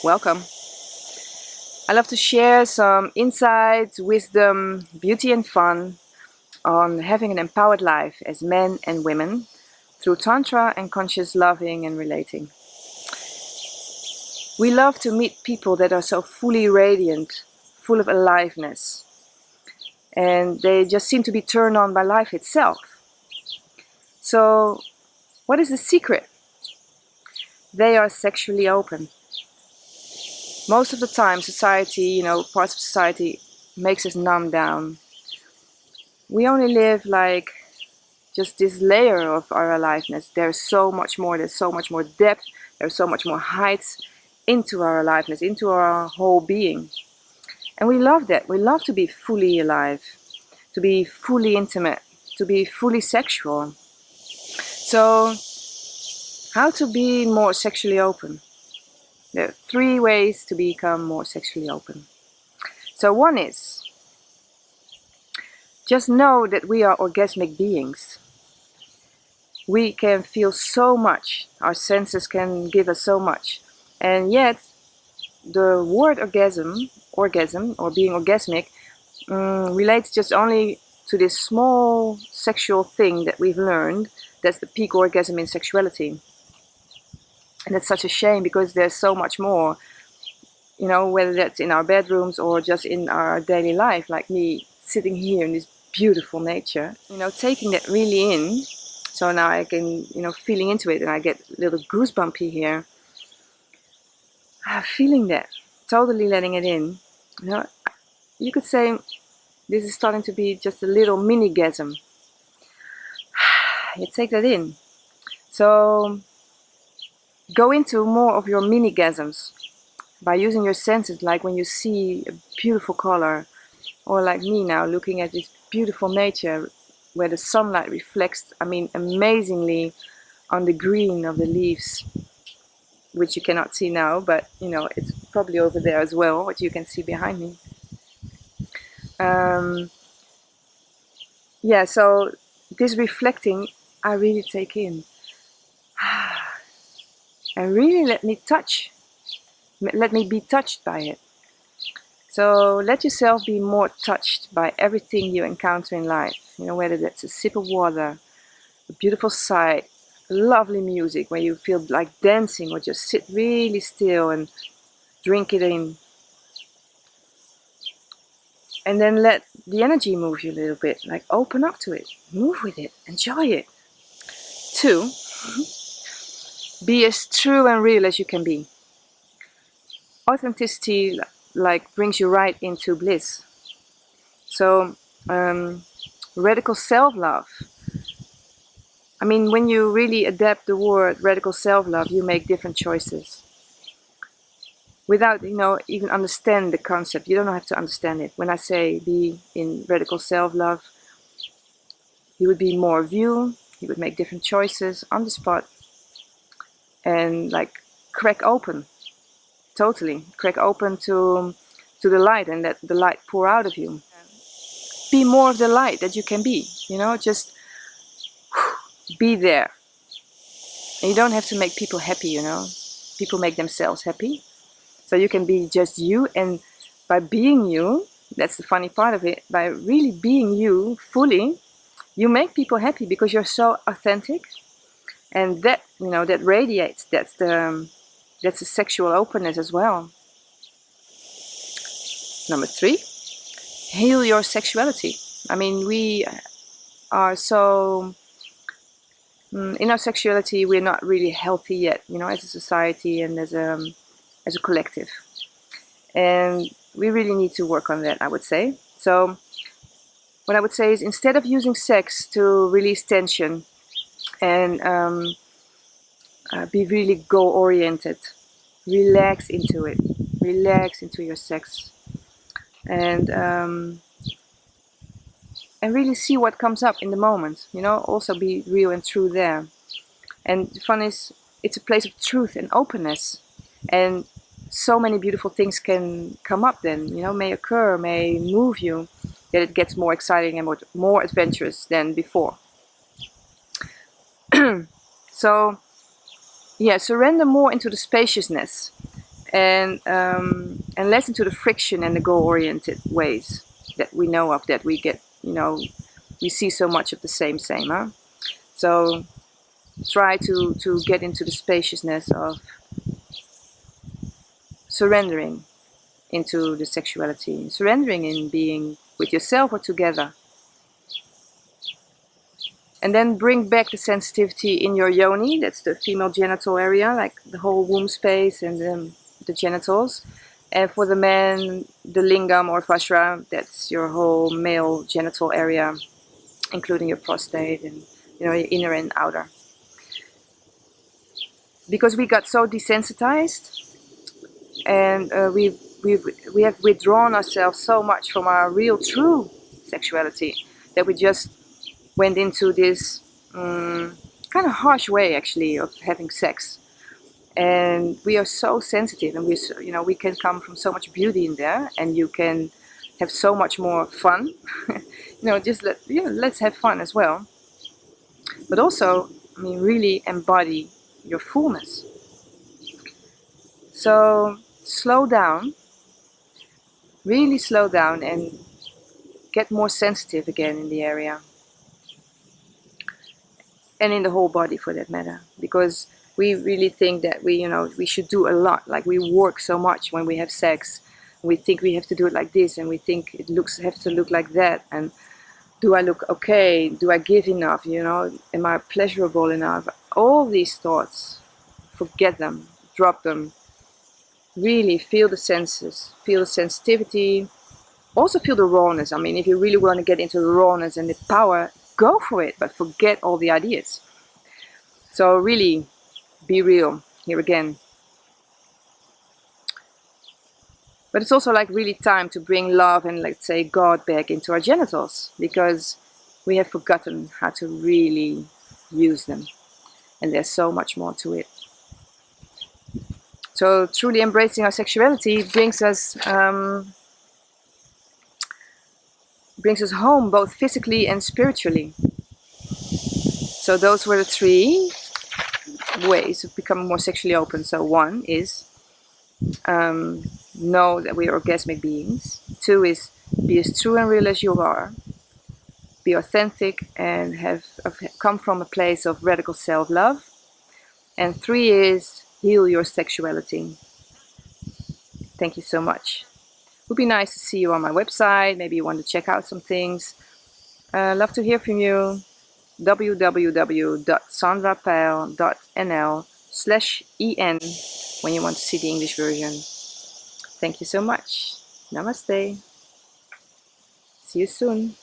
Welcome. I love to share some insights, wisdom, beauty and fun on having an empowered life as men and women through Tantra and conscious loving and relating. We love to meet people that are so fully radiant, full of aliveness, and they just seem to be turned on by life itself. So, what is the secret? They are sexually open. Most of the time, society, parts of society makes us numb down. We only live like just this layer of our aliveness. There's so much more, there's so much more depth, there's so much more heights into our aliveness, into our whole being. And we love that. We love to be fully alive, to be fully intimate, to be fully sexual. So, how to be more sexually open? There are 3 ways to become more sexually open. So one is, just know that we are orgasmic beings. We can feel so much, our senses can give us so much, and yet the word orgasm or being orgasmic relates just only to this small sexual thing that we've learned, that's the peak orgasm in sexuality. And it's such a shame because there's so much more, whether that's in our bedrooms or just in our daily life, like me sitting here in this beautiful nature, taking that really in. So now I can, feeling into it, and I get a little goosebumpy here. Feeling that, totally letting it in. You could say this is starting to be just a little mini-gasm. You take that in. So go into more of your mini-gasms by using your senses, like when you see a beautiful color, or like me now looking at this beautiful nature where the sunlight reflects, amazingly on the green of the leaves, which you cannot see now, but it's probably over there as well, what you can see behind me. So this reflecting, I really take in. And really let me be touched by it. So let yourself be more touched by everything you encounter in life, whether that's a sip of water, a beautiful sight, lovely music where you feel like dancing, or just sit really still and drink it in. And then let the energy move you a little bit, like open up to it, move with it, enjoy it. 2, be as true and real as you can be. Authenticity brings you right into bliss. So radical self-love. When you really adapt the word radical self-love, you make different choices. Without, even understand the concept. You don't have to understand it. When I say be in radical self-love, you would be more of you would make different choices on the spot, and crack open. Totally. Crack open to the light, and let the light pour out of you. Be more of the light that you can be, just be there. And you don't have to make people happy, People make themselves happy. So you can be just you, and by being you, that's the funny part of it, by really being you fully, you make people happy because you're so authentic. And that, that radiates. That's the sexual openness as well. Number 3, heal your sexuality. We are so, in our sexuality, we're not really healthy yet, as a society and as a collective. And we really need to work on that, I would say. So what I would say is, instead of using sex to release tension and be really goal-oriented, relax into it. Relax into your sex. And really see what comes up in the moment. Also be real and true there. And the fun is, it's a place of truth and openness. And so many beautiful things can come up then, may occur, may move you, that it gets more exciting and more adventurous than before. So, surrender more into the spaciousness and less into the friction and the goal-oriented ways that we know of, that we get, we see so much of the same, huh? So try to get into the spaciousness of surrendering into the sexuality, surrendering in being with yourself or together. And then bring back the sensitivity in your yoni, that's the female genital area, like the whole womb space and the genitals. And for the men, the lingam or vajra, that's your whole male genital area, including your prostate and your inner and outer. Because we got so desensitized, and we have withdrawn ourselves so much from our real true sexuality, that we just went into this kind of harsh way actually of having sex. And we are so sensitive, and we can come from so much beauty in there, and you can have so much more fun. Just let's have fun as well, but also, really embody your fullness. So slow down, really slow down, and get more sensitive again in the area, and in the whole body for that matter, because we really think that we should do a lot, like we work so much when we have sex. We think we have to do it like this, and we think it have to look like that, and do I look okay? Do I give enough? Am I pleasurable enough? All these thoughts, forget them, drop them. Really feel the senses, feel the sensitivity, also feel the rawness. If you really want to get into the rawness and the power, go for it, but forget all the ideas. So really be real here again. But it's also like really time to bring love and, let's say, God back into our genitals, because we have forgotten how to really use them, and there's so much more to it. So truly embracing our sexuality brings us home, both physically and spiritually. So those were the 3 ways of becoming more sexually open. So 1 is know that we are orgasmic beings. 2 is be as true and real as you are. Be authentic and have come from a place of radical self-love. And 3 is heal your sexuality. Thank you so much. It would be nice to see you on my website. Maybe you want to check out some things. Love to hear from you. www.sandrapeil.nl/en when you want to see the English version. Thank you so much. Namaste. See you soon.